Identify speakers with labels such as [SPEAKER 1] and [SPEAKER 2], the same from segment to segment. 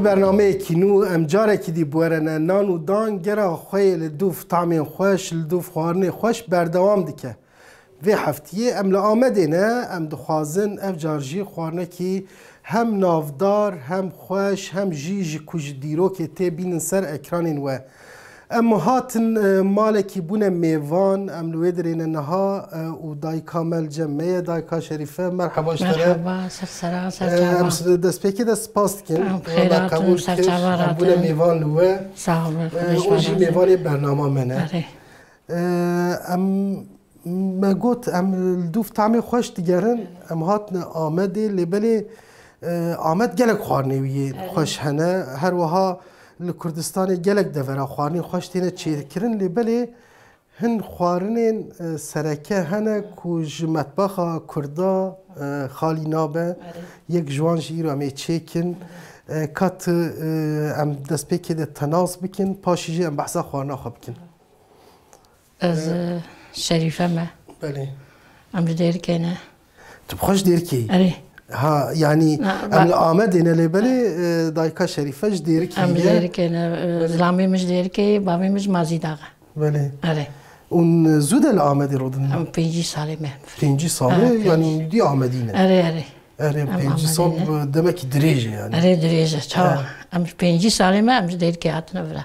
[SPEAKER 1] برنامه کینو امجاره کی دی بورنه نان و دان گرا خویل دوف طعم خوش لدوف خوارن خوش بردوام دکه و هفتیه ام لآمدینه ام دخوازن اف جارجی خوارنه کی هم نافدار هم خوش هم جی کج دیرو که تی بینن سر اکرانین و اما هاتن مالکی بونه میوان ام لویدرین نها و دای کامل جمعه دایکا شریفه مرحبا اشتره
[SPEAKER 2] مرحبا سر سر
[SPEAKER 1] دست پیکی دست پاست کن
[SPEAKER 2] خیراتون سر چواراتون
[SPEAKER 1] بونه میوان لوه
[SPEAKER 2] سلام
[SPEAKER 1] اوجی میوان برنامه منه ام ما گوت ام دوف طعم خوش دیگرن ام هاتن آمده لبلی آمد گلک خوارنویه خوش هنه هر وها لکردستان گلک دفرا خوارنی خوش تینه چی کرن لبلی هن خوارنین سرکه هنه کج مطبخ کردا خالی نابه یک جوان جیرو امی چیکن کات ام دست پیکی ده تناس بکن پاشیجی ام بحثا خوارنا خواب بکن
[SPEAKER 2] از شریفه ما
[SPEAKER 1] بله
[SPEAKER 2] امر دیر کنه
[SPEAKER 1] تو بخوش دیر کی
[SPEAKER 2] اره
[SPEAKER 1] ها يعني ام آمدين اللي بالي دايكا شريفة جديرك
[SPEAKER 2] امر دیر کنه زلامی مش دیر کی بابی مش مازی داغه
[SPEAKER 1] بله
[SPEAKER 2] اره
[SPEAKER 1] اون زود الآمدي رودن
[SPEAKER 2] ام 5 ساله مه
[SPEAKER 1] 5 ساله يعني دي آمدينه
[SPEAKER 2] اره
[SPEAKER 1] اره 5 سال دمك دريجه يعني
[SPEAKER 2] اره دریجه تا ام 5 ساله مه ام دیر کی هاتنه برا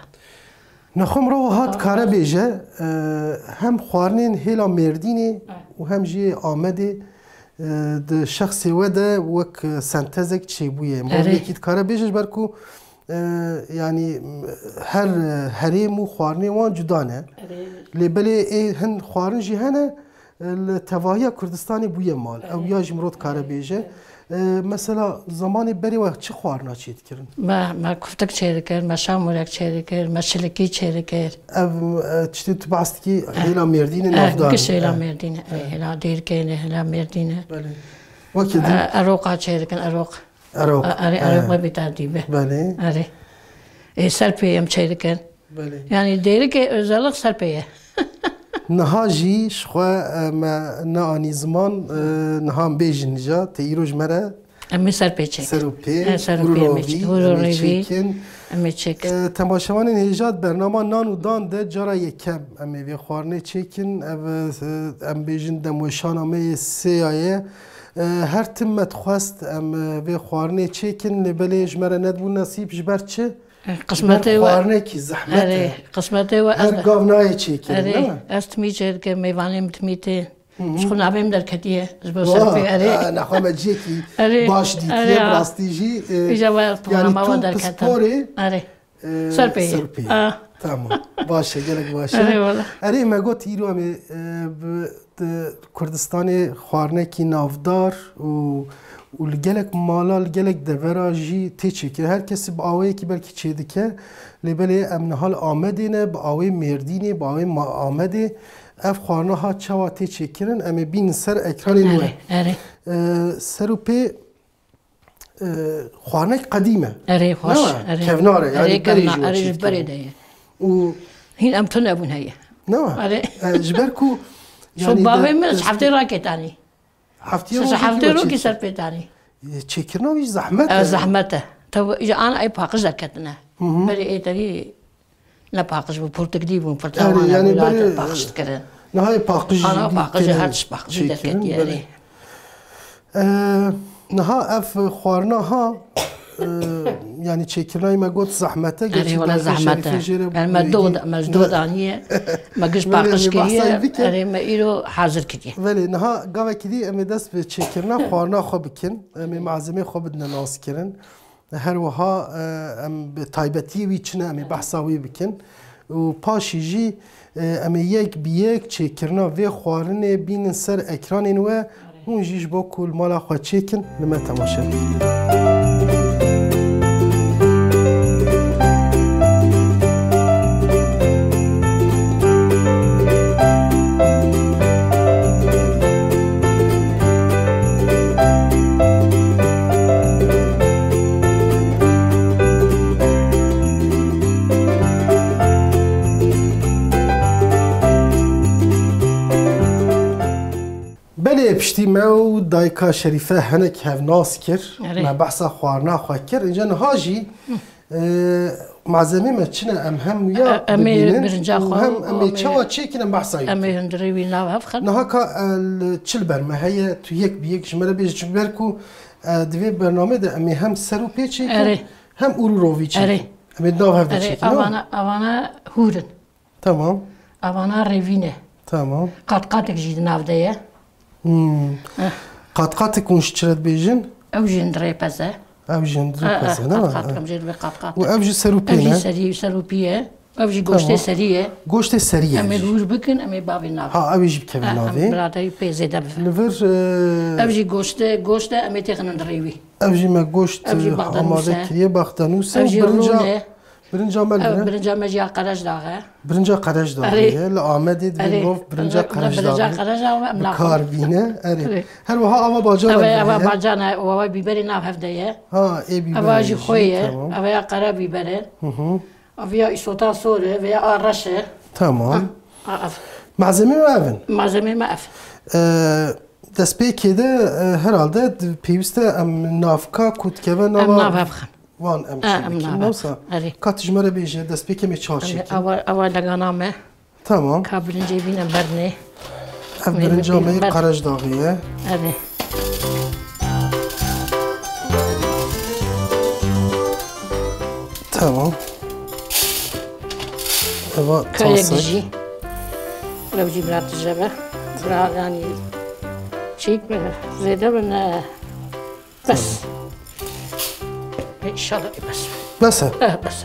[SPEAKER 1] نخم رو هات کاره بیجه هم خوارنين هلا مرديني وهم جي آمدي د شخص وده وك سنتزك تشيبويه ما يكيد كاره بيجش بركو يعني هر هريم وخوارني وان جدانه لبلي هن خوارن جي هنا التواهية كردستاني بويه مال او ياج مرود كاره بيجه مثلا زمانی بری وقت چه خوارنا چید کردن؟
[SPEAKER 2] ما کفتک چیره کرد، ما شامورک چیره کرد، ما شلکی چیره کرد.
[SPEAKER 1] چطور تو باست کی هلا مردینه نافدار؟
[SPEAKER 2] کش هلا مردینه، هلا دیر کنه هلا مردینه.
[SPEAKER 1] بله. وقتی
[SPEAKER 2] اروقا چیره کن اروق.
[SPEAKER 1] اروق.
[SPEAKER 2] اروق بیتادیبه.
[SPEAKER 1] بله.
[SPEAKER 2] سرپیم چیره کن.
[SPEAKER 1] بله.
[SPEAKER 2] یعنی دیره که ازالق سرپیه.
[SPEAKER 1] نهاجی شخوا ما نانی زمان نهام بیجن جا تیروج مره
[SPEAKER 2] امی سرپیچه
[SPEAKER 1] سروپی
[SPEAKER 2] میچکن امی چک
[SPEAKER 1] تماشاوان نهجات برنامه نان و دان ده جارا یکم امی وی خوارنه چکن ام بیجن دموشان امی سیایه هر تمت خواست ام وی خوارنه چکن لبلی جمره ندبون نصیب جبر چه
[SPEAKER 2] قسمته و
[SPEAKER 1] خوارنه کی زحمته
[SPEAKER 2] قسمته و
[SPEAKER 1] هر گاونای چکن
[SPEAKER 2] است میچه که میوانیم تمیته شخون عبیم در کدیه زبا سرپی
[SPEAKER 1] نخواه مجیکی باش دیتیه براستیجی
[SPEAKER 2] یعنی
[SPEAKER 1] تو پسپوره
[SPEAKER 2] سرپی
[SPEAKER 1] تمام باشه گلک باشه اره ما گوت ایرو همه کردستان خوارنه کی نافدار و لگلک مالا لگلک دورا جی تیچه که هر کسی با آوه که بلکه چه دکه لبله امن حال آمدینه با آوه مردینه با آوه آمده اف خوارنه ها چوا تیچه کرن اما بین سر اکران نوه سر و پی خوارنه قدیمه
[SPEAKER 2] اره خوش
[SPEAKER 1] کفناره یعنی
[SPEAKER 2] بریجو اره بریده و هین ام تون ابون هیه
[SPEAKER 1] نه جبرکو
[SPEAKER 2] شو بابه من هفته را کتانی هفته رو کی سر پیتانی
[SPEAKER 1] چه کرنا ویش زحمته
[SPEAKER 2] زحمته تو اجا آن ای پاکش در کتنه بری ای تری نه پاکش بود پرتگلی بود پرتوانه
[SPEAKER 1] یعنی
[SPEAKER 2] بری پاکش کرد
[SPEAKER 1] نه های پاکش
[SPEAKER 2] آن پاکش هرچ پاکش در کتیاری
[SPEAKER 1] نه ها اف خوارنا ها يعني تشيكرناي ما قلت زحمته
[SPEAKER 2] قلت ولا زحمته يعني مجدود عنيه ما قش باقش كيه اري ما إيرو حاضر كده
[SPEAKER 1] ولی نها قاوه كدي امي دست بتشيكرنا خوارنا خو بكن امي معزمه خو بدنا ناس كرن هر وها ام بتايبتي ويچنا امي بحثاوي بكن و پاشي جي امي يك بيك تشيكرنا و خوارن بين سر اكران و اون جيش با كل مالا خو تشيكن لما تماشا پشتی ما دایکا شریفه هنک هف ناس کر ما بحثا خوارنا خواه کر اینجا نهاجی معزمه ما چنه ام هم یا ببینن و هم امی چوا چه کنم بحثایی
[SPEAKER 2] امی هندری وی ناو هف خد
[SPEAKER 1] نها که چل برمه هیا تو یک بیک جمله بیش جمله کو دوی برنامه ده امی هم سر و پیچی هم اوروروی چی امی ناو هف ده چی
[SPEAKER 2] اوانا هورن
[SPEAKER 1] تمام
[SPEAKER 2] اوانا روینه
[SPEAKER 1] تمام
[SPEAKER 2] قطقاتك جيد ناو ده
[SPEAKER 1] قطقاتك ونش چرد بیجن
[SPEAKER 2] او جندري بزه
[SPEAKER 1] او جندري بزه نه
[SPEAKER 2] قطقاتكم جيد بقطقات
[SPEAKER 1] و او جي سروبينه
[SPEAKER 2] او جي سروبيه او جي گوشت سريه
[SPEAKER 1] گوشت سريه
[SPEAKER 2] امي روج بكن امي بابي ناو
[SPEAKER 1] ها او جي بكن ناوي
[SPEAKER 2] برادي بيزي دبف
[SPEAKER 1] لفر
[SPEAKER 2] او جي گوشت امي تخن دريوي
[SPEAKER 1] او جي ما گوشت آماده كريه باختانوس
[SPEAKER 2] او جي رونه
[SPEAKER 1] برنجا مال
[SPEAKER 2] برنجا مجا قرش داغه
[SPEAKER 1] برنجا قرش داغه لآمده دوی برنجا قرش داغه بکاربینه اره هر وها اوا باجان
[SPEAKER 2] اوا باجان اوا بیبری ناف هفته
[SPEAKER 1] ها ای بیبری
[SPEAKER 2] اوا جی خویه اوا قرا بیبره اوا ایسوتا سوره و آرشه
[SPEAKER 1] تمام malzeme mi evin?
[SPEAKER 2] Malzeme mi ev.
[SPEAKER 1] Despê kêde herhalde pêwîst e em navka kutkeve nava
[SPEAKER 2] nav hevxin.
[SPEAKER 1] Wan em çêbikin newsa. Ka tu ji me re bêje destpêkê me çar çêkin.
[SPEAKER 2] Ewa legana me.
[SPEAKER 1] Tamam.
[SPEAKER 2] Ka bilincê bîne bernê.
[SPEAKER 1] Ev birinca me qarej daxî ye.
[SPEAKER 2] Evet.
[SPEAKER 1] Tamam. Eva
[SPEAKER 2] tasak. لو جيب لها الجبة يعني شيك زيادة من بس ان شاء الله
[SPEAKER 1] بس
[SPEAKER 2] بس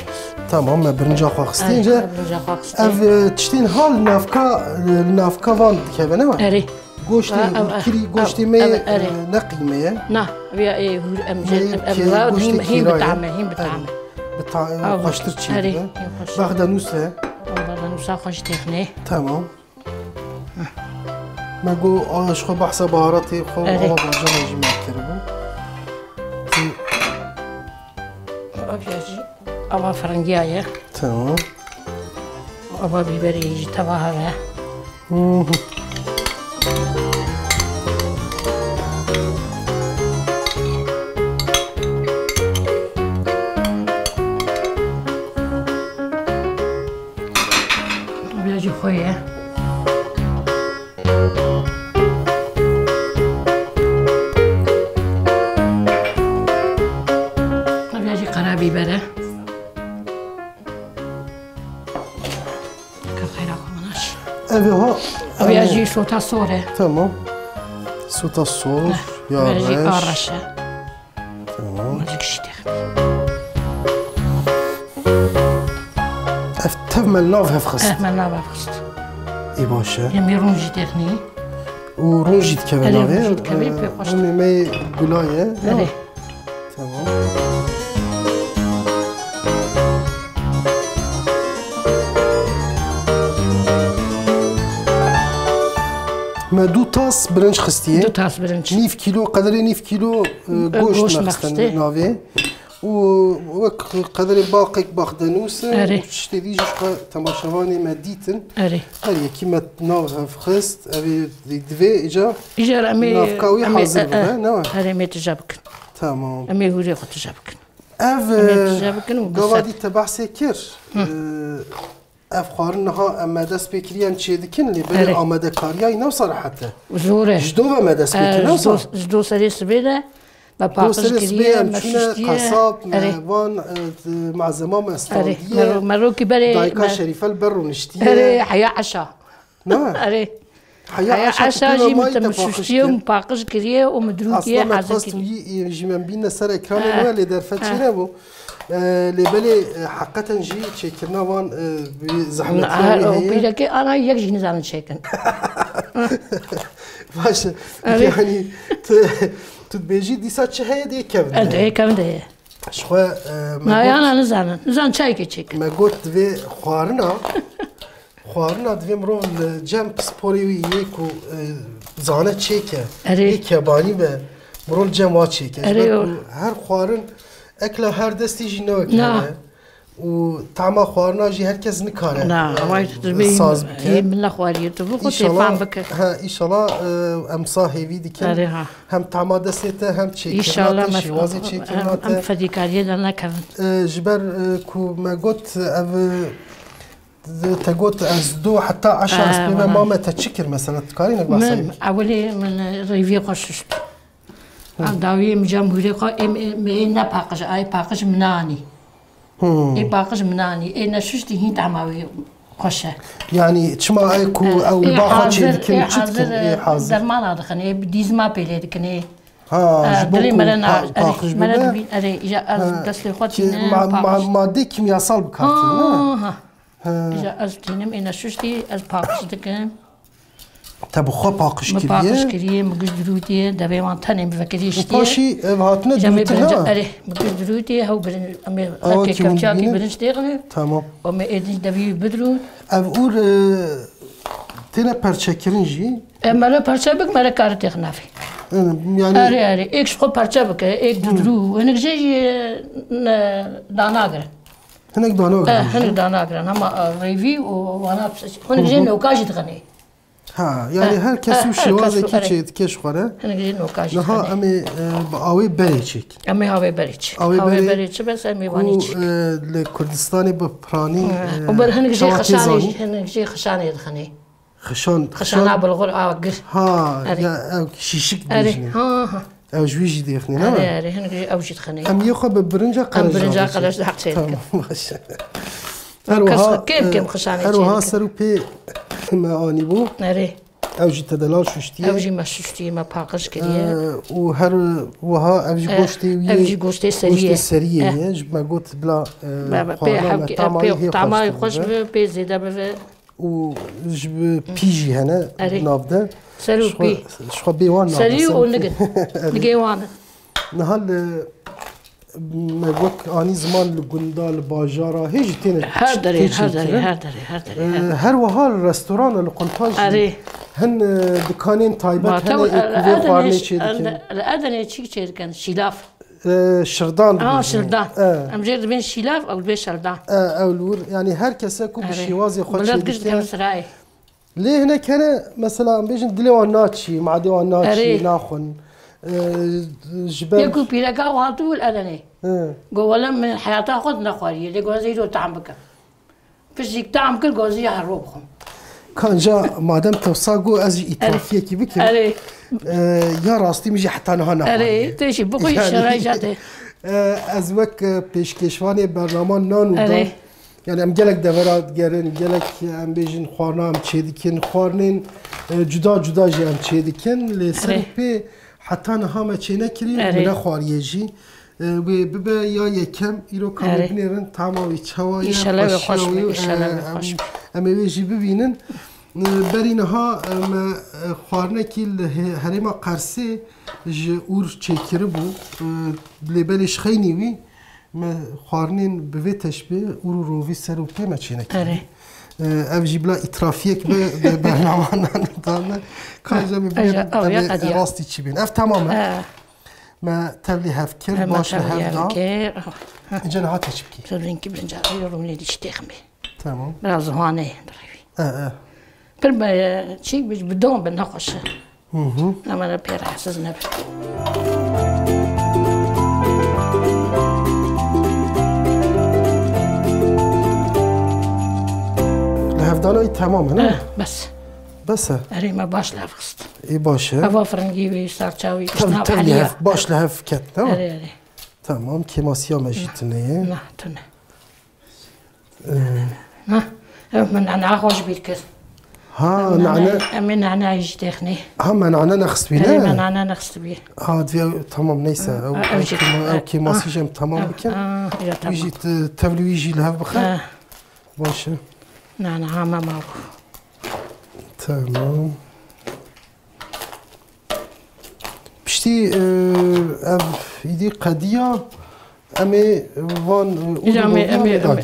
[SPEAKER 1] تمام برنجا خواستين جا اف تشتين هال نافكا وان كيفنا
[SPEAKER 2] اري
[SPEAKER 1] گوشتی کری گوشتی می نقیمه
[SPEAKER 2] نه بیا هم هم بتعمل
[SPEAKER 1] خوشتر چیه بغدانوسه
[SPEAKER 2] بغدانوسه خوش تخنه
[SPEAKER 1] تمام مگو آش خو بحث بهاراتی خو آوا باجا میجی میکربو
[SPEAKER 2] آوا فرنگیه
[SPEAKER 1] تمام
[SPEAKER 2] آوا بیبری یجی تواهه بیاجی خویه بیبره که خیلی کنش
[SPEAKER 1] اوه ها
[SPEAKER 2] بیاجی سوتا سوره
[SPEAKER 1] تمام سوتا سور یا
[SPEAKER 2] بیاجی آرشه
[SPEAKER 1] تمام
[SPEAKER 2] بیاجی کشیده
[SPEAKER 1] تفمل ناف هفخست
[SPEAKER 2] تفمل ناف هفخست
[SPEAKER 1] ای باشه
[SPEAKER 2] یمی رونجی تخنی
[SPEAKER 1] و رونجید که بناوه
[SPEAKER 2] رونجید که بی پی
[SPEAKER 1] می گلایه تمام ما دو تاس برنج خستیه
[SPEAKER 2] دو تاس برنج
[SPEAKER 1] نیف کیلو قدر نیف کیلو گوشت مخستن ناوه و قدر باقی باخدنوس شتی دیجش که تماشاوانی ما دیتن هر یکی ما ناو هفخست اوی دوی ایجا نافکاوی حاضر بده نه
[SPEAKER 2] هر امی تجابکن
[SPEAKER 1] تمام
[SPEAKER 2] امی هوری خود تجابکن
[SPEAKER 1] گوادی تبحثی کر اف خارن ها اما دست بکریان چه دکن لی بله آمده کاریای نو صراحته
[SPEAKER 2] زوره
[SPEAKER 1] جدو و ما دست بکن نو صراحه
[SPEAKER 2] جدو سری سبیده با پاقش کریه
[SPEAKER 1] مشتیه قصاب وان معزمان استرالدیه
[SPEAKER 2] مروکی بره
[SPEAKER 1] دایکا شریفه البر و نشتیه
[SPEAKER 2] حیا عشا
[SPEAKER 1] نه
[SPEAKER 2] حیا عشا جی متمشتیه و پاقش کریه و مدروکیه
[SPEAKER 1] اصلا مقصد جیمن بین سر اکران نوه لی در فتشی نبو لبلي حقيقة جي تشيكنا وان بزحمة
[SPEAKER 2] وبيلا كي أنا يكجي نزعل تشيكن
[SPEAKER 1] باش يعني تبيجي دي ساتش هي دي كم
[SPEAKER 2] ده كم ده
[SPEAKER 1] شخوا
[SPEAKER 2] ما أنا نزعل تشيك تشيكن
[SPEAKER 1] ما قلت في خوارنا دوی مرو جمپ سپوری یکو زانه تشيكه یک یابانی به مرو جمع تشيكه هر خوارن اکلا هر دستی جی نو کنه و طعم خوارنا جي هركز نكاره
[SPEAKER 2] لا وايد تبي هي من الاخواري تبغى تفهم بك
[SPEAKER 1] ها ان شاء الله ام صاحي فيدي كان هم طعم دسته هم تشي
[SPEAKER 2] ان شاء الله ما
[SPEAKER 1] شوازي تشي
[SPEAKER 2] ام فديكاريه لنا كفن
[SPEAKER 1] جبر كو ما قلت تقول از 2 حتى 10 اسبوع ماما تشكر مثلا تكارين
[SPEAKER 2] من اولي من ريفي قششت داوي جمهوري ام نباقش اي باقش مناني اي باقش مناني اي نششتي هي تعماوي قشه
[SPEAKER 1] يعني تشما ايكو او باقه شي كن
[SPEAKER 2] حاضر درمان هذا خني ديز ما بيلي كني
[SPEAKER 1] دري
[SPEAKER 2] مرنا مرنا بين اري اجا دسلي خوتي
[SPEAKER 1] ما دي كيمياء بكارتين
[SPEAKER 2] اجا ازتينم انا ششتي از باقش دكم
[SPEAKER 1] تبو خو باقش كريه
[SPEAKER 2] باقش كريه مقش درودي دبي وان تاني بفكريشتي
[SPEAKER 1] باشي هاتنا دروتنا
[SPEAKER 2] اري مقش درودي هو برن امي لكي كمشاكي برنشتيغني
[SPEAKER 1] تمام
[SPEAKER 2] وما ادني دبي بدرود
[SPEAKER 1] افور تينا برچكرنجي
[SPEAKER 2] مالا برچبك مالا كارتي خنافي
[SPEAKER 1] يعني
[SPEAKER 2] اري اكس خو برچبك اك درو هنك جي داناغر
[SPEAKER 1] هنك داناغر
[SPEAKER 2] هنك داناغر اما ريفي وانا هنك جي نوكاجي تغني
[SPEAKER 1] يعني هر کسی شوازه کی چید کش خوره نه امی آوی بریچی
[SPEAKER 2] امی آوی بریچ بس امی وانیچ
[SPEAKER 1] لکردستانی با پرانی
[SPEAKER 2] و بر هنگ جی خشانی دخنی خشان بالغور آگر
[SPEAKER 1] یا شیشک دیجنی او جویجی دیخنی نه
[SPEAKER 2] اره هنگ جی اوجی دخنی
[SPEAKER 1] امی خو به برنجا
[SPEAKER 2] قلش حق سید
[SPEAKER 1] باشه
[SPEAKER 2] كيف خشاني
[SPEAKER 1] هروها سرو بي ما اني بو
[SPEAKER 2] اري
[SPEAKER 1] اوجي تدلال شوشتي
[SPEAKER 2] اوجي ما شوشتي ما باقش كريه
[SPEAKER 1] وهر وها اوجي غوشتي سريه جب ما قلت بلا
[SPEAKER 2] طعمه خوش بي زيدا بي
[SPEAKER 1] و جب بيجي هنا نافده
[SPEAKER 2] سرو بي
[SPEAKER 1] شخو بي وان
[SPEAKER 2] سريو ونقد نقي وان
[SPEAKER 1] نهال ما قلت اني زمان الجندال باجارا هيج تين
[SPEAKER 2] هردري
[SPEAKER 1] هر وها الريستوران اللي قنطاج هن دكانين طيبات هن ايكو قارني شي
[SPEAKER 2] الادنى شي كان شلاف
[SPEAKER 1] شردان
[SPEAKER 2] شردان ام جيت بين شلاف او بين شردان
[SPEAKER 1] او الور يعني هر كسا كو بشيوازي خوش
[SPEAKER 2] بلاد قشت كان سراي
[SPEAKER 1] ليه هنا كان مثلا بيجن دليوان ناتشي مع ديوان ناتشي ناخن جبال
[SPEAKER 2] يكو بيلاقا وهاتو الأدنى قولا من حياتها خد نخوالي اللي قوزي دو تعمبك فشيك تعمبك القوزي هروبهم
[SPEAKER 1] كان جا مادام توصاقو أزي إطرافية كي بكي يا راستي مجي حتى نها نخوالي
[SPEAKER 2] تيشي بقوي الشراي جاتي
[SPEAKER 1] أزوك بيشكشواني برنامان نانو دا يعني ام gelek deverat gerin gelek ام بيجن خوارنا ام چيدكين خوارنين جدا جدا جي ام چيدكين لسرپي حتى نها ما چينه كري من خواريجي وببا يا يكم يرو كانوا بنيرن تمامي چوايا
[SPEAKER 2] ان خوش
[SPEAKER 1] ام ويجي ببينن برينها خوارنا كي هريما قرسي ج اور چيكر بو لبلش خيني وي ما خوارنين بفيتش بي اور روفي سرو بي ما چينه كري او جيبلا اطرافيك برنامج ندارنا كاجا ببين راستي چي بين اف تماما ما تبلي هفكر باش هفدا اینجا نها تشبكي
[SPEAKER 2] تبلينكي برنجا يرومني ديشتيخمي
[SPEAKER 1] تمام
[SPEAKER 2] رازواني كل شيء بدون بنقش اما انا بير حسز نبي
[SPEAKER 1] هفدانای تمام نه بس
[SPEAKER 2] اري ما باش لافست
[SPEAKER 1] اي باشه
[SPEAKER 2] هوا فرنگي وي سارچاوي كشنا بحاليا
[SPEAKER 1] باش لهف كت تمام
[SPEAKER 2] اري
[SPEAKER 1] تمام كيماسيا ماجيتنيه
[SPEAKER 2] لا تمام من انا خوش بيركز
[SPEAKER 1] نعناع
[SPEAKER 2] من نعناع يجتخني
[SPEAKER 1] من نعناع نخص بيه
[SPEAKER 2] من نعناع نخص بيه
[SPEAKER 1] تمام نيسا او كيماسي جم تمام بكن يجي تبلو يجي لهف بخير باشه
[SPEAKER 2] نعناع ما معه
[SPEAKER 1] تمام بشتي يدي قضية امي وان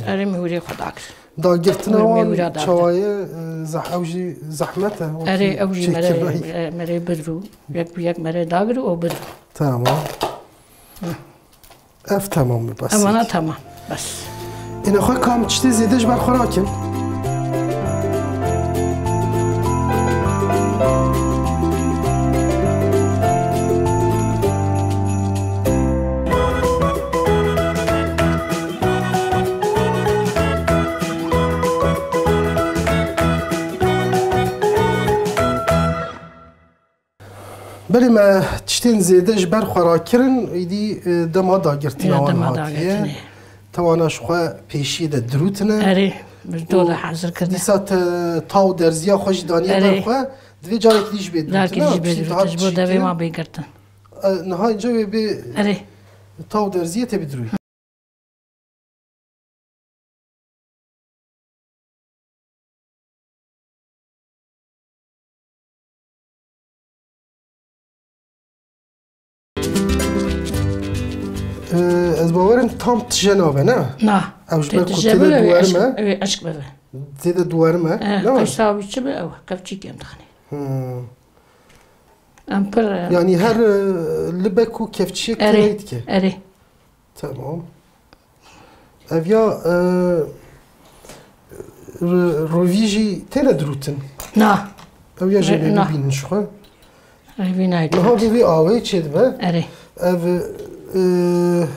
[SPEAKER 2] امي هوري خداك
[SPEAKER 1] دا گرتنا وان چوایه اوجی زحمته
[SPEAKER 2] اري اوجي مري بدرو يك مري داغرو او بدرو
[SPEAKER 1] تمام اف تمام بس
[SPEAKER 2] انا تمام بس
[SPEAKER 1] این خواه کام چتی زیدش بر خوراکن بله ما تشتين زيدش بر خوراکرن ایدی دما داگرتنا وان هاتیه توانا شخوا پیشی ده دروتنه
[SPEAKER 2] اره دو ده حاضر کرده
[SPEAKER 1] دیسات تاو درزیا خوش دانیه برخوا دوی جارک دیش بید
[SPEAKER 2] دارکی دیش بدروتش بود دوی ما بگرتن
[SPEAKER 1] نها اینجا بی
[SPEAKER 2] اره
[SPEAKER 1] تاو درزیه تبی دروی از باورم تام تجنابه نه؟
[SPEAKER 2] نه
[SPEAKER 1] اوش بر کتیل دوارمه؟
[SPEAKER 2] عشق بده
[SPEAKER 1] زید دوارمه؟ نه؟
[SPEAKER 2] قشتاوی چه به او کفچی کم دخنی ام پر
[SPEAKER 1] یعنی هر لبکو کفچی کرید که؟
[SPEAKER 2] اره
[SPEAKER 1] تمام اویا رویجی تیل دروتن؟
[SPEAKER 2] نه
[SPEAKER 1] اویا جبه ببینش خواه؟
[SPEAKER 2] روی نایدید
[SPEAKER 1] نها بوی آوه چید به؟
[SPEAKER 2] اره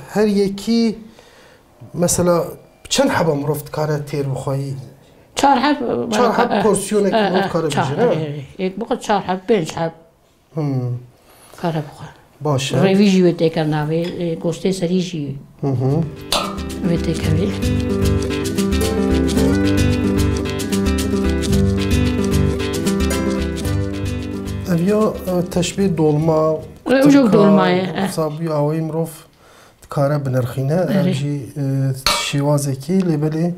[SPEAKER 1] هر یکی مثلا چند حبه مرفت کاره تیر بخواهی؟
[SPEAKER 2] 4 حب
[SPEAKER 1] 4 حب پورسیونه که مرفت کاره بجنه؟
[SPEAKER 2] یک بخواد 4 حب 5 حب کاره بخواد
[SPEAKER 1] باشه
[SPEAKER 2] رویجی ویده کرناوی گوسته سریجی ویده کروی
[SPEAKER 1] اویا تشبیه دولما
[SPEAKER 2] اوجوک دولمایه
[SPEAKER 1] صابی آوی مروف کاره بنرخینه اوجی شیوازه کی لیبلی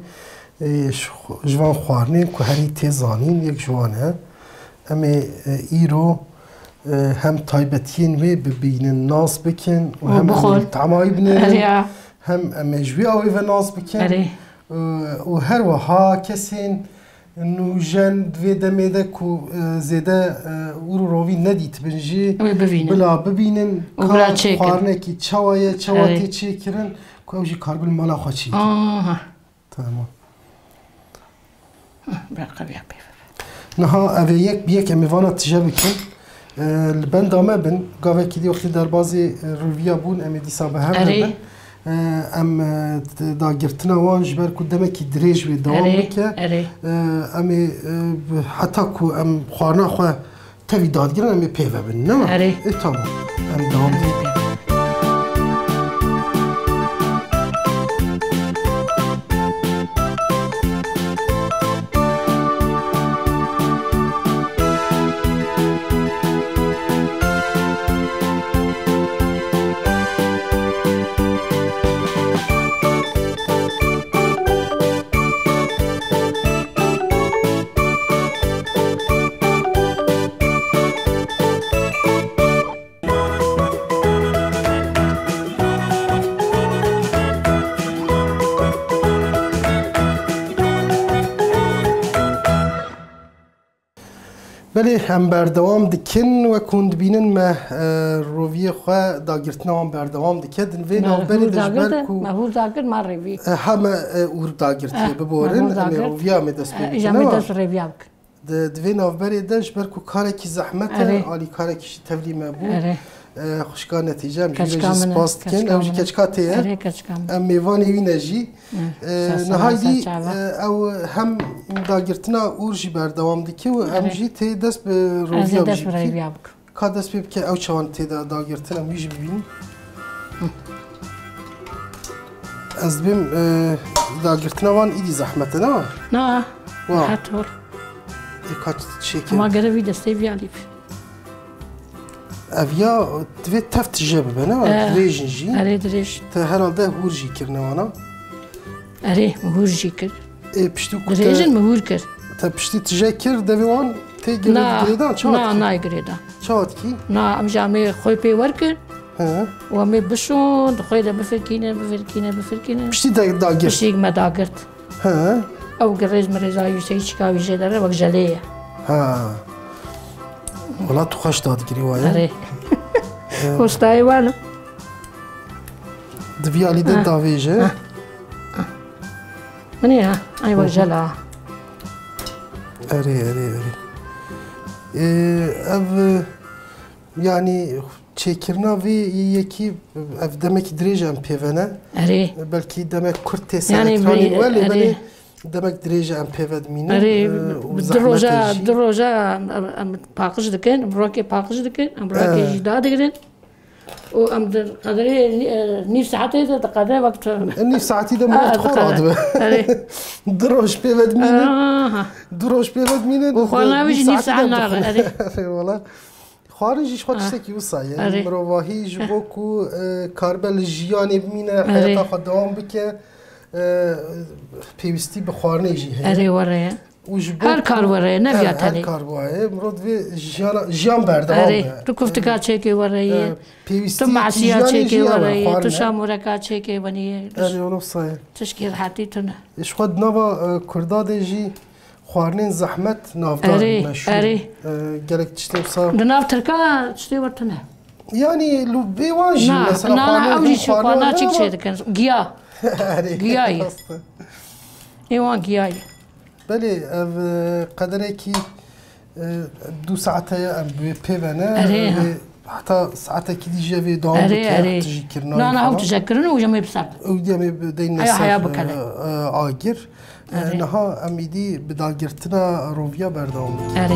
[SPEAKER 1] جوان خوارنین که هری تیزانین یک جوانه اما ایرو هم تایبتین وی ببینن ناس بکن و هم تعمایی بنرین هم اما جوی آوی و ناس بکن و هر وها کسین نوجن دوی دمیده که زیده او رو روی ندید بنجی بلا ببینن که خوارنه که چواتی چی کرن که اوجی کاربل مالا خواه چی تمام نها اوه یک امیوانا تجا بکن لبند آمه بن گاوه که دی وقتی در بازی رویا بون امی دیسا به هم بن ام دا گرتنا وان جبر کو دمکی دریج وی دوام بکه امی حتی کو ام خوارنا خو تاوی دادگیرن امی پیوه بن نه؟ تمام ام دوام بکن بله هم بردوام دکن و کند بینن ما روی خواه داگرتنا هم بردوام دکدن و نوبری دجبر کو
[SPEAKER 2] مهور داگر ما روی
[SPEAKER 1] همه اور داگرتیه ببورن امی روی هم دست ببینن
[SPEAKER 2] جامعه دست روی بک
[SPEAKER 1] دوی نوبری دجبر کو کاره کی زحمته عالی کاره کیش تولی مبود خوشکار نتیجه هم جوری سپاس کن اوجی کچکاتیه ام میوانی وی نجی نهایدی او هم داگرتنا اورجی بردوام دکی و هم جی تی دست به رویا بجی که دست بید که او چوان تی داگرتنا میجی ببینی از بیم داگرتنا وان ایدی زحمته نه؟
[SPEAKER 2] نه حتی
[SPEAKER 1] یکات چی که؟
[SPEAKER 2] ما گره وی دسته ویالی
[SPEAKER 1] اویا دوی تفت جبه بنا دریجن جی
[SPEAKER 2] اره دریج
[SPEAKER 1] تا هرالده هور جی کرنه وانا
[SPEAKER 2] اره مهور جی کر
[SPEAKER 1] پشتو
[SPEAKER 2] دریجن مهور کر
[SPEAKER 1] تا پشتی تجای کر دوی وان تی گریدان چهات
[SPEAKER 2] نه نه گریدان
[SPEAKER 1] چهات کی؟
[SPEAKER 2] نه ام جامعه خوی پیور کر و امی بشون خوی دا بفرکینه
[SPEAKER 1] پشتی داگرت
[SPEAKER 2] پشتی ما داگرت او گریز مریزایی شی چکاوی جه داره وقت جلیه
[SPEAKER 1] ولا تو خوش دادگیری وایه؟
[SPEAKER 2] اره خوستایی والو
[SPEAKER 1] دوی آلیده داویجه
[SPEAKER 2] مني ها أيوة جلا
[SPEAKER 1] أري أف يعني çekirna ve yeki ev demek direjam pevene.
[SPEAKER 2] أري
[SPEAKER 1] Belki demek kurte
[SPEAKER 2] Yani
[SPEAKER 1] senetrani veli
[SPEAKER 2] أري
[SPEAKER 1] beli demek direjam pevedmine.
[SPEAKER 2] أري دروجا أم باقش دكين براكي باقش دكين أم براكي جدا دكين وأم قدري نيف ساعتي تقدر وقت
[SPEAKER 1] Nif saati de murat خوراد be. Droj pevedmine. Droj pevedmine.
[SPEAKER 2] وخوانا ويجي نيف ساعة نار أري
[SPEAKER 1] والله خارج ايش خاطر تشتكي وصا يعني مروهي جبوكو كاربل جياني بمينه حياتا خدام بك بيوستي بخارني جي هي
[SPEAKER 2] أري وريه هر کار وره نبیاد
[SPEAKER 1] هر کار وره مرد وی جیان بردام
[SPEAKER 2] أري تو كفتكا تشيكي وريه تو معسيا تشيكي وريه تو شاموركا تشيكي ونيه
[SPEAKER 1] أري ولو صاير
[SPEAKER 2] تشكير حتي تنا
[SPEAKER 1] ايش خد نوا كرداد جي خوارنين زحمت نافدار مشهور
[SPEAKER 2] أري
[SPEAKER 1] قالك تشتي وصار
[SPEAKER 2] ناف تركا تشتي ورتنا
[SPEAKER 1] يعني لو بيواجي مثلا
[SPEAKER 2] نا أوجي شو قانا تشيك شيء كان جيا جياي إيوان جياي
[SPEAKER 1] بله قدرێکی دو ساعته ام پیوانه حتی ساعتێکی دیجه وی دوام بکرد تجیکرنا
[SPEAKER 2] نه نه هم تجیکرنا و جمعی بسرد
[SPEAKER 1] او دیمی بدین نسر آگیر نها امیدی بداگرتنا روویا بردام بکرد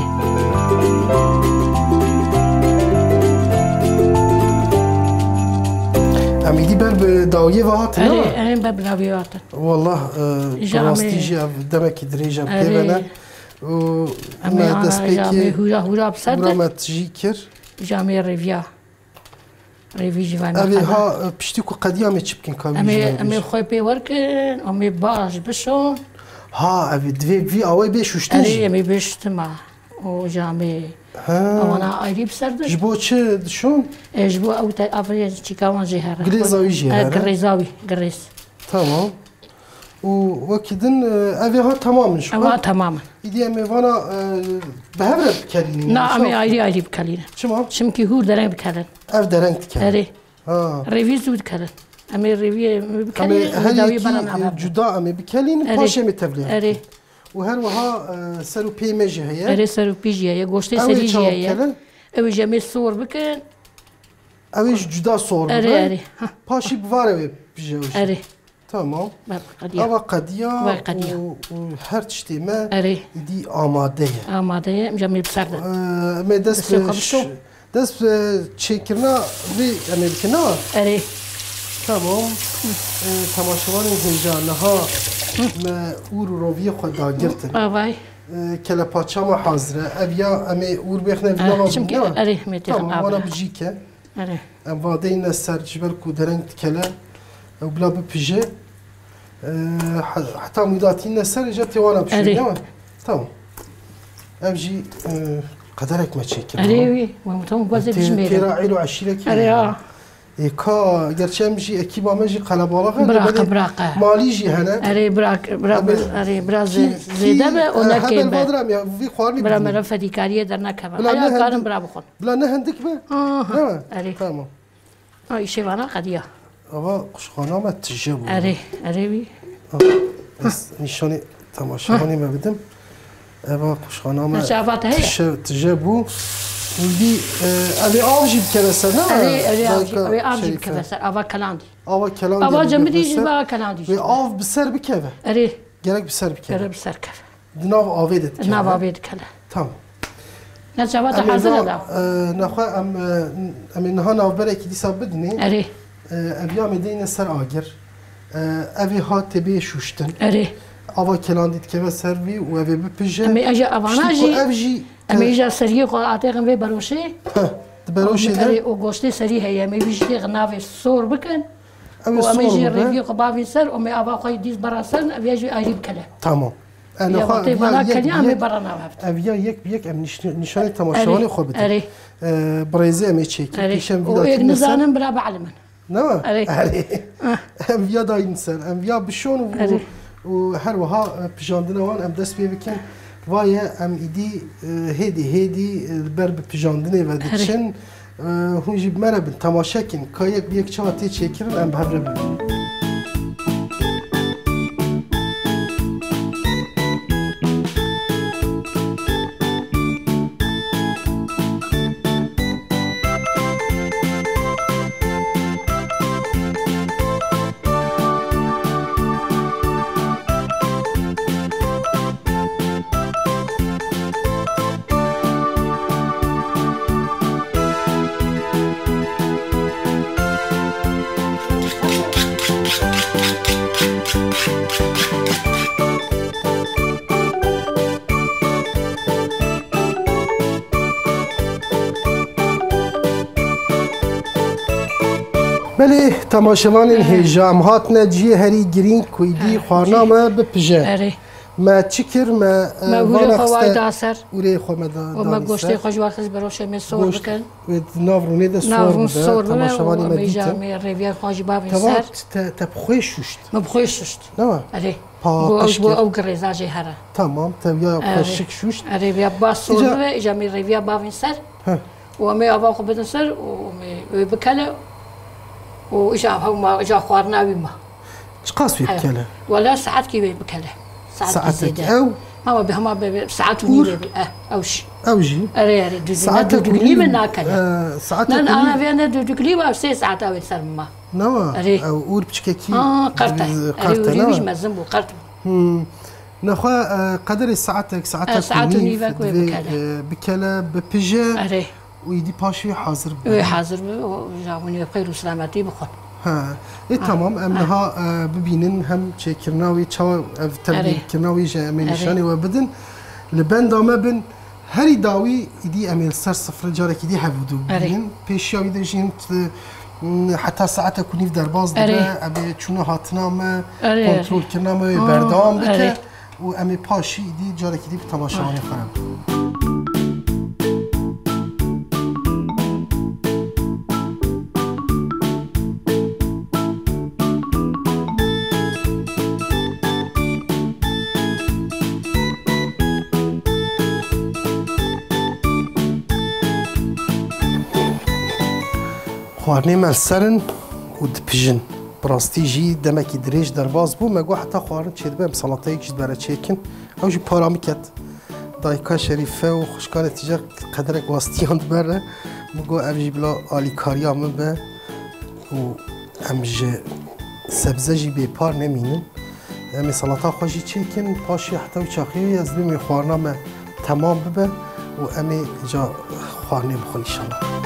[SPEAKER 1] امیدی بر به داویه وهات نه؟
[SPEAKER 2] اره بر به داویه وهات
[SPEAKER 1] والله راستیجی دمکی دریجم پیوانه و ما دست
[SPEAKER 2] جامعه هورا بسرد
[SPEAKER 1] برامت جی کر
[SPEAKER 2] جامعه ریوی جوان
[SPEAKER 1] اوی ها پشتی کو قدیمی چی بکن کاوی
[SPEAKER 2] امی خوی پیورکن امی باش بشون
[SPEAKER 1] ها اوی دوی وی آوی بیشوشتی
[SPEAKER 2] اره امی بشتما و جامعه اوانا آیری بسرد
[SPEAKER 1] جبو چه دشون؟
[SPEAKER 2] جبو او تا افریج چیکاوان جهره
[SPEAKER 1] گریزاوی جهره؟
[SPEAKER 2] گریزاوی گریز
[SPEAKER 1] تمام و وكدن أبي ها تمام شو؟
[SPEAKER 2] أبي تمام.
[SPEAKER 1] إذا أمي وانا بهبر بكلين.
[SPEAKER 2] لا أمي عادي بكلين.
[SPEAKER 1] شو؟
[SPEAKER 2] شمكي هو درين بكلين.
[SPEAKER 1] أف درين بكلين.
[SPEAKER 2] أري. ريفيز بكلين. أمي ريفي بكلين.
[SPEAKER 1] هل جدا أمي بكلين باش أمي تبليه.
[SPEAKER 2] أري.
[SPEAKER 1] وهروها سرو بيمجي هي.
[SPEAKER 2] أري سرو بيجي هي. قوشتي سريجي هي. أبي جميع صور بكين.
[SPEAKER 1] أبيش جدا صور.
[SPEAKER 2] أري أري.
[SPEAKER 1] باشي بواره بيجي.
[SPEAKER 2] أري.
[SPEAKER 1] تمام.
[SPEAKER 2] قديا.
[SPEAKER 1] قديا. وهر تشتي ما.
[SPEAKER 2] أري.
[SPEAKER 1] دي آماده.
[SPEAKER 2] آماده جميع بسرد.
[SPEAKER 1] ما دست چکرنا وی امریکنا.
[SPEAKER 2] أري.
[SPEAKER 1] تمام. تماشاوان هنجانه ها ما اور روی خود داگرتن.
[SPEAKER 2] آوای.
[SPEAKER 1] کلا پاچا ما حاضره. اویا امی اور بخنه ویا
[SPEAKER 2] شمکی. أري ميتي.
[SPEAKER 1] تمام. وانا بجیکه.
[SPEAKER 2] أري.
[SPEAKER 1] ام وادین سر جبر کودرنگ کلا و بلا بپیجه. حتى مداتين سر جت وانا بشي. تمام. أبجي قدرك ما تشيك.
[SPEAKER 2] أريوي ومتهم بوزي بجميل.
[SPEAKER 1] تراعي له عشيرة كي.
[SPEAKER 2] أريا.
[SPEAKER 1] كا قرش أمجي أكيد ما مجي قلبالة.
[SPEAKER 2] براق.
[SPEAKER 1] مالي جي هنا.
[SPEAKER 2] أري براق أري براز زيدة ولا كيم.
[SPEAKER 1] هذا البادرة يا في خوارني.
[SPEAKER 2] برا مرة فديكارية درنا كمان. أنا كارم برا بخون.
[SPEAKER 1] بلا نهندك به.
[SPEAKER 2] أري.
[SPEAKER 1] تمام.
[SPEAKER 2] إيشي وانا قديا.
[SPEAKER 1] أبا قشخانة ما تجيبه.
[SPEAKER 2] أريوي.
[SPEAKER 1] بس نشاني تماشاني ما بدم. أبا قشخانة ما تجيبه. ودي أبي أوجب كذا
[SPEAKER 2] أبي أوجب كذا أبا كلاندي.
[SPEAKER 1] كلاندي.
[SPEAKER 2] أبا جمدي جبا كلاندي.
[SPEAKER 1] وأوف بسر بكذا.
[SPEAKER 2] أري.
[SPEAKER 1] جالك بسر بكذا.
[SPEAKER 2] جالك بسر كذا.
[SPEAKER 1] ناف أوفيدت.
[SPEAKER 2] ناف أوفيد كذا.
[SPEAKER 1] تمام.
[SPEAKER 2] نجابات حاضر لا.
[SPEAKER 1] نخوا أم إنها ناف بريك دي سابدني.
[SPEAKER 2] أري.
[SPEAKER 1] أبي مدينة سر آجر. أبي هات تبي شوشتن.
[SPEAKER 2] أري.
[SPEAKER 1] أبا كلاندي كذا سربي وأبي ببجة.
[SPEAKER 2] أمي أجا أباناجي. أمي أجا سريع قاعدين في بروشي.
[SPEAKER 1] بروشي ده.
[SPEAKER 2] أري وقصتي سريع هي أمي بيجي غنافي صور بكن. وأمي يجي ريفي قبابي سر وأمي أبا قاي ديز براسن أبي أجي قريب كله.
[SPEAKER 1] تمام.
[SPEAKER 2] أنا خا أنا كلي أمي برانا وقت.
[SPEAKER 1] أبي يك أم نشان تماشاني خبط.
[SPEAKER 2] أري.
[SPEAKER 1] برازيل أمي شيء.
[SPEAKER 2] أري. وإجنزانم برا بعلمن.
[SPEAKER 1] نعم.
[SPEAKER 2] أري.
[SPEAKER 1] أم دا إنسان أم بشون وهر وها بجاندنا وان أم دست بيبكن ويا أم إيدي هدي برب بجاندنا ودشن هون جيب مرة تماشاكين كايك بيك شواتي تشكرن أم بهرب بله تماشاوان هیجا ام هاتنا جی هری گرین کویدی خوانا ما بپجه ما چکر ما
[SPEAKER 2] وری خوای داسر
[SPEAKER 1] وری خو ما دا
[SPEAKER 2] و ما گوشتی خوش وقت براش می صور بکن
[SPEAKER 1] و نافرونه ده صور بده تماشاوانی ما دیتا
[SPEAKER 2] می روی خوش باوی سر
[SPEAKER 1] تبخوی شوشت
[SPEAKER 2] ما بخوی شوشت
[SPEAKER 1] نه
[SPEAKER 2] اره بو او گریزاجی هره
[SPEAKER 1] تمام تبیا خوشک شوشت
[SPEAKER 2] اره بیا با صور بده اجا می روی باوی سر و می آوا خو بدن سر و می بکله و اجا خوارناوی ما
[SPEAKER 1] چقاس بكله؟
[SPEAKER 2] ولا ساعات كي بكله
[SPEAKER 1] ساعتك او
[SPEAKER 2] ما بهم ساعات وني اوش
[SPEAKER 1] اوجي
[SPEAKER 2] اري
[SPEAKER 1] ساعات
[SPEAKER 2] دوغني من اكله
[SPEAKER 1] ساعات
[SPEAKER 2] انا فينا دوغلي و 6 ساعات او سرما
[SPEAKER 1] نوا او اور بشككي
[SPEAKER 2] قرطه قرطه ويش مزم قرطه
[SPEAKER 1] نخوا قدر ساعتك
[SPEAKER 2] ساعات وني
[SPEAKER 1] بكله ببيجه
[SPEAKER 2] اري
[SPEAKER 1] ويدي باشي حاضر
[SPEAKER 2] حاضر جاوني بخير وسلامتي بخون
[SPEAKER 1] ها تمام امنها ببینن هم چه کرناوی چاو تبدیل کرناوی جامعه نشانی و بدن لبند آمه بن هری داوی ایدی امیل سر صفر جاره که دی هفودو ببین پیشیاوی داشتیم حتی ساعت کنیف در باز داره ابی چونه هاتنا ما کنترل کرنا ما بردام بکه و امی پاشی ایدی جاره که دی به تماشاوانی خواهم خوارنی ملسرن و دپجن براستی جی دمکی دریج در باز بو مگو حتی خوارن چید بهم سلطه یکیش برای چیکن او جی پارامی کد دایکا شریفه و خوشکار تیجا قدرک واستیان بره مگو او جی بلا آلیکاری همه به و ام جی سبزه جی بی پار نمینن امی سلطه خوشی چیکن پاشی حتی و چاقیوی از بیمی خوارنامه تمام ببه و امی جا خوارنی بخون ایشالله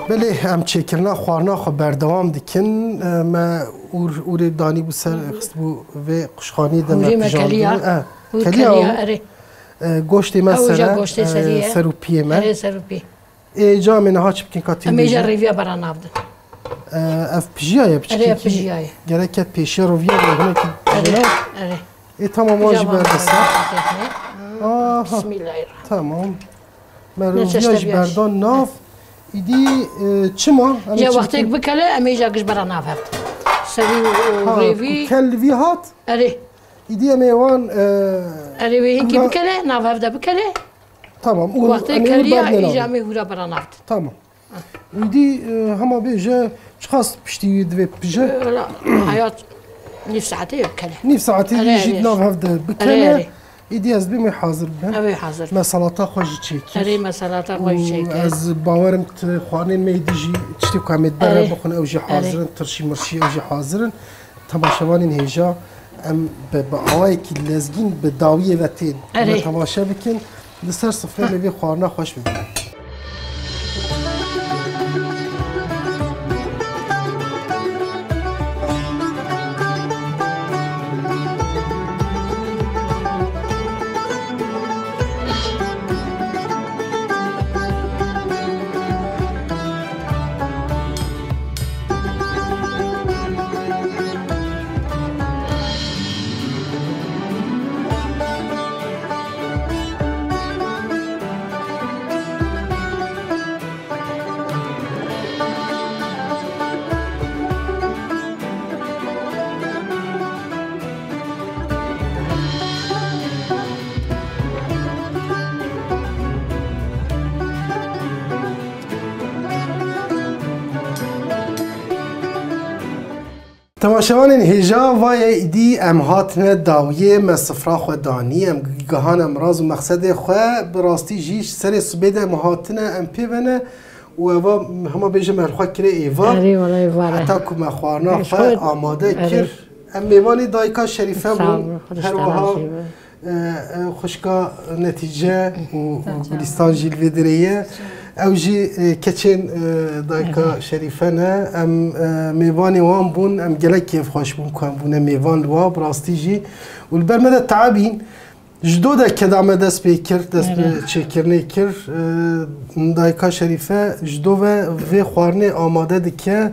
[SPEAKER 1] بله هم چکرنا خوارنا خو بردوام دیکن ما اور دانی بو سر خست بو و قشخانی دم
[SPEAKER 2] کلیا اره
[SPEAKER 1] گوشت مثلا سروپی ما
[SPEAKER 2] اره سروپی
[SPEAKER 1] جا من ها چی بکن کاتی
[SPEAKER 2] امی جا ریویا بران آبدن
[SPEAKER 1] اف پیجیای بچکی
[SPEAKER 2] اره پیجیای
[SPEAKER 1] گره کت پیشی رویا بگونه که
[SPEAKER 2] اره
[SPEAKER 1] ای تمام واجی بردسته
[SPEAKER 2] بسم الله الرحمن
[SPEAKER 1] تمام من رویاش بردان ناف ایدی چما؟
[SPEAKER 2] جا وقتی که بکله امی جا گش بران آفرد سری و ریوی
[SPEAKER 1] کلوی هات؟
[SPEAKER 2] اره
[SPEAKER 1] ایدی امی وان
[SPEAKER 2] اره وی هنگی بکله نافرده بکله
[SPEAKER 1] تمام
[SPEAKER 2] وقتی کلیا ایجا امی هورا بران آفرد
[SPEAKER 1] تمام ایدی همه بیجه چخواست پشتی دوی بیجه؟
[SPEAKER 2] حیات نیف ساعتی بکله
[SPEAKER 1] نیف ساعتی دیجید نافرده بکله ایدی از بیمی حاضر بن؟
[SPEAKER 2] اوی حاضر
[SPEAKER 1] مسلاتا خوشی چیکی
[SPEAKER 2] اره مسلاتا خوشی چیکی
[SPEAKER 1] از باورم خوانین میدیجی چتی که همید بره بخونه اوجی حاضرن ترشی مرشی اوجی حاضرن تماشاوانین هیجا ام با آوایی که لزگین به داویه و تین تماشا بکن لسر صفره میبی خوارنا خوش ببینن تماشاوان هیجا وای ایدی ام هاتن داویه مسفرا خودانی ام گهان امراض و مقصد خو براستی جیش سر سبیده ام هاتن ام پیونه و هما بیش مرخواه کره ایوا حتی که مخوارنا خواه آماده کر میوانی دایکا شریفه بود هر وها خوشکا نتیجه و گلیستان جلوه دریه او جی کچین دایکا شریفه نه ام میوانی وان بون ام گله کیف خوش بون کن بونه میوان لوا براستی جی و البرمده تعبین جدو ده کدامه دست بی کرد دست بی چکرنه کرد دایکا شریفه جدو و خوارنه آماده دکه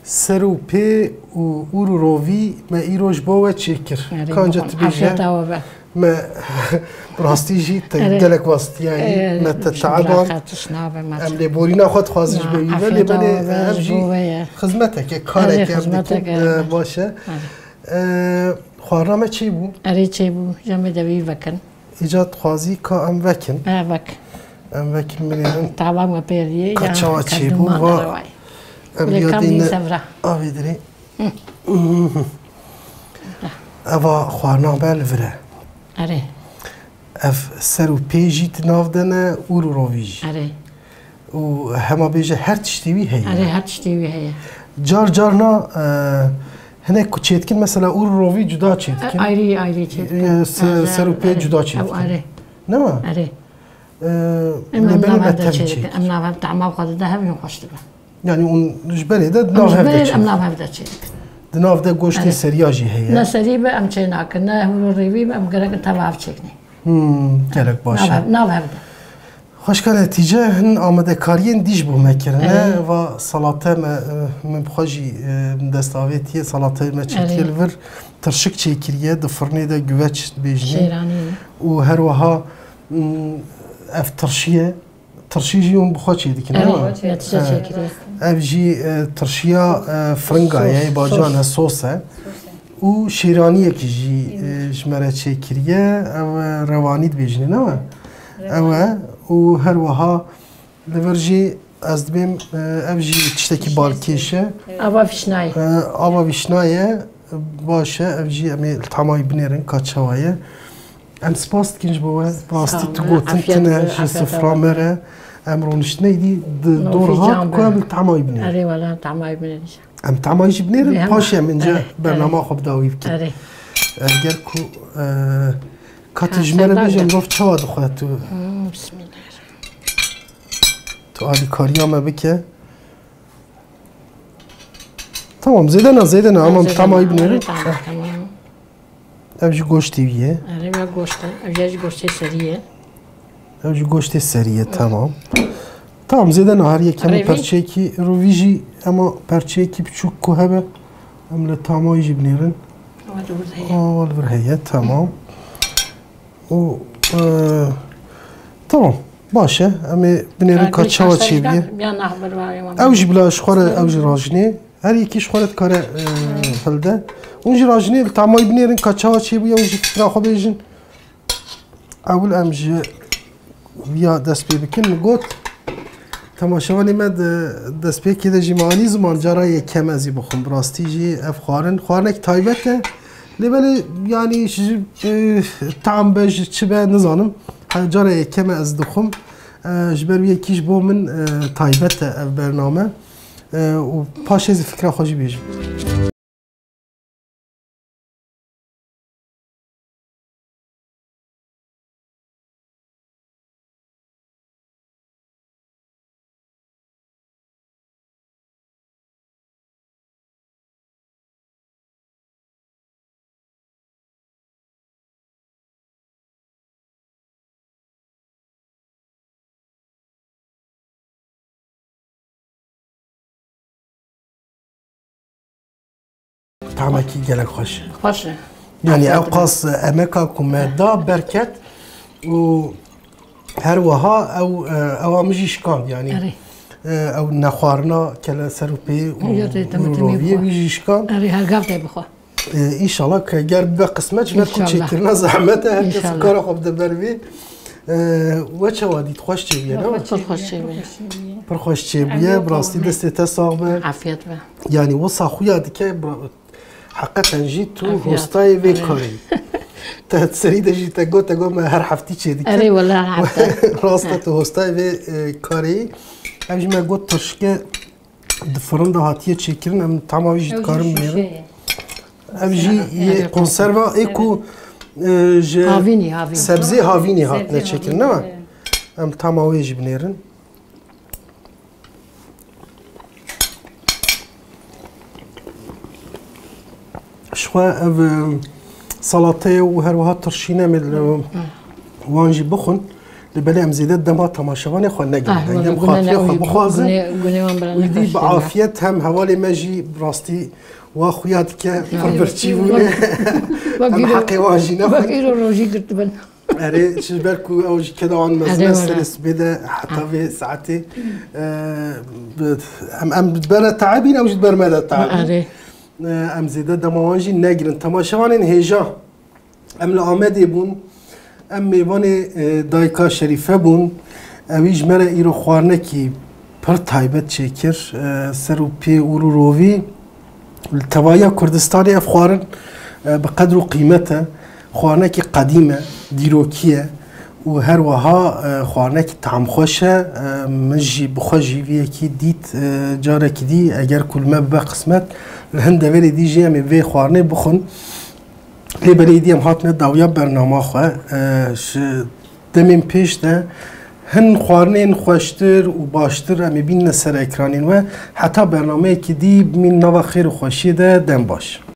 [SPEAKER 1] سر و پی و او روی ما ایروش باوه چکر کانجا تبیجه ما براستی جی تگلک واسطیایی ما تتعبان ام لیبورینا خود خوازش بگیره لیبانی ام جی خدمته که کاره که ام بکن باشه خوارنامه چی بو؟
[SPEAKER 2] چی بو جمع دوی وکن
[SPEAKER 1] ایجاد خوازی که ام وکن
[SPEAKER 2] وک
[SPEAKER 1] ام وکن منیرن
[SPEAKER 2] طبعا ما پیریه
[SPEAKER 1] کچاوا چی بو و ام یادین آوی داری اوا خوارنامه لوره اف سر و پیجیت ناف دنه او رو رویج و همه بیجه هر تشتیوی هیه
[SPEAKER 2] هر تشتیوی هیه
[SPEAKER 1] جار نا هنه که چیت کن مثلا او رو روی جدا چیت کن
[SPEAKER 2] آیری چیت کن
[SPEAKER 1] سر و پی جدا چیت کن نه
[SPEAKER 2] لبنی متهم چیت کن ام ناف تعمل خود ده همین خوشته
[SPEAKER 1] یعنی اون جبری ده ناف هفته چیت
[SPEAKER 2] ام ناف هفته چیت کن
[SPEAKER 1] دناف ده گوشتی سریاجی هیه
[SPEAKER 2] نه سری به ام چه نکن نه رو روی به ام گرگ تواف چکنی
[SPEAKER 1] گلک باشه
[SPEAKER 2] ناف هفته
[SPEAKER 1] خوشکا نتیجه هن آمده کارین دیش بو مکرنه و سلاته من بخواجی دستاویتیه سلاته ما چکیل ور ترشک چکیریه دفرنه ده گوچ بیجنی و هر وها اف ترشیه جیون بخواه چی دیکنه اف جی ترشیه فرنگایه باجانه سوسه و شیرانیه که جی جمره چکیریه او روانید بیجنی نه و هر وها لورجی از دبیم افجی تشتکی بالکیشه آوا ویشنایه باشه افجی امی تمای بنیرن کاتشوایه ام سپاست کنج بوه براستی تو گوتن تنه جی سفرامره ام رونشت نیدی دورها که ام تمای بنیرن ام تمایش بنیرن پاشه منجا برنامه خوب داوی بکن اگر که کاتجمره بیشم گفت چه واد خواهد تو
[SPEAKER 2] بسم الله
[SPEAKER 1] تو آلی کاری همه بکه تمام زیده نه اما تمایی بنیره اوجی گوشتی بیه
[SPEAKER 2] اوجی گوشتی سریه
[SPEAKER 1] اوجی گوشتی سریه تمام زیده نه هر یک کمی پرچه کی رویجی اما پرچه کی بچوک که هبه هم لطمایی جی بنیرن اول برهیه تمام و تمام باشه امی بنیرن کاتشاوا چی بیه اوجی بلاش خوره اوجی راجنه هر یکیش خورد کاره فلده اونجی راجنه تمایی بنیرن کاتشاوا چی بیه اونجی فکر خو بیجن اول امجی بیا دست بی بکن مگوت تماشاوانی من دست بی که جی معنی زمان جارای کم ازی بخون براستی جی اف خوارن که تایبته لیبلی یعنی طعم بج چه به نزانم جارای کم از دخم جبر یکیش بو من تایبت برنامه و پاش از فکر خوشی بیجم طعمه کی گلک خوشه یعنی اوقاس امکا کمدا برکت و هر وها او مجیش کام یعنی او نخوارنا کلا سروپی و رویه بیجیش کام
[SPEAKER 2] هر گفته بخوا
[SPEAKER 1] انشالله که گر به قسمت جمعه کوچه کرنا زحمته هر کس کار خوب دبروی و چه وادید خوش چه بیه نه؟ پر خوش چه بیه براستی دسته ساقبه
[SPEAKER 2] عافیت به
[SPEAKER 1] یعنی و ساخویا دیگه حقیقتا جی تو هستای وی کاری تا سری دجی تا گو ما هر هفته چه دیگه
[SPEAKER 2] اره والله هر هفته
[SPEAKER 1] راسته تو هستای وی کاری اوجی ما گوت ترشکه دفرن ده هاتیه چکرن ام تماویش دکارم میرن اوجی یه کنسروا ایکو
[SPEAKER 2] هاوینی
[SPEAKER 1] سبزی هاوینی هات نچکرن نه ام تماویش بنیرن شخوا او سلطه و هر وها ترشینه مل وانجی بخون لبلی ام زیده دما تماشوان خو نگیرن هنگم خاطری خو بخوازن ویدی بعافیت هم حوالی مجی براستی و خویاد که برچی بونه هم حقی وانجی نخون
[SPEAKER 2] بگیرو روژی گرد بن
[SPEAKER 1] اره چیز برکو اوجی که دوان مزنه سرس بده حتی به ساعتی ام بره تعبین اوجی برمده تعبین ام زیده دماوانجی نگیرن تماشوان هیجا ام لآمده بون ام میوان دایکا شریفه بون اویج مره ایرو خوارنه کی پر تایبت چکر سر و پی اورو روی التوایا کردستانی اف خوارن بقدر و قیمته خوارنه کی قدیمه دیروکیه و هر وها خوارنه کی طعم خوشه من جی بخوا جیویه کی دیت جاره کی دی اگر کل ما ببا قسمت الهنده ولی دی جی امی وی خوارنه بخون لی بلی دی ام هاتنه داویا برنامه خواه دمین پیش ده هن خوارنه خوشتر و باشتر امی بین سر اکرانین و حتی برنامه که دی من نوا خیر و خوشی ده دم باش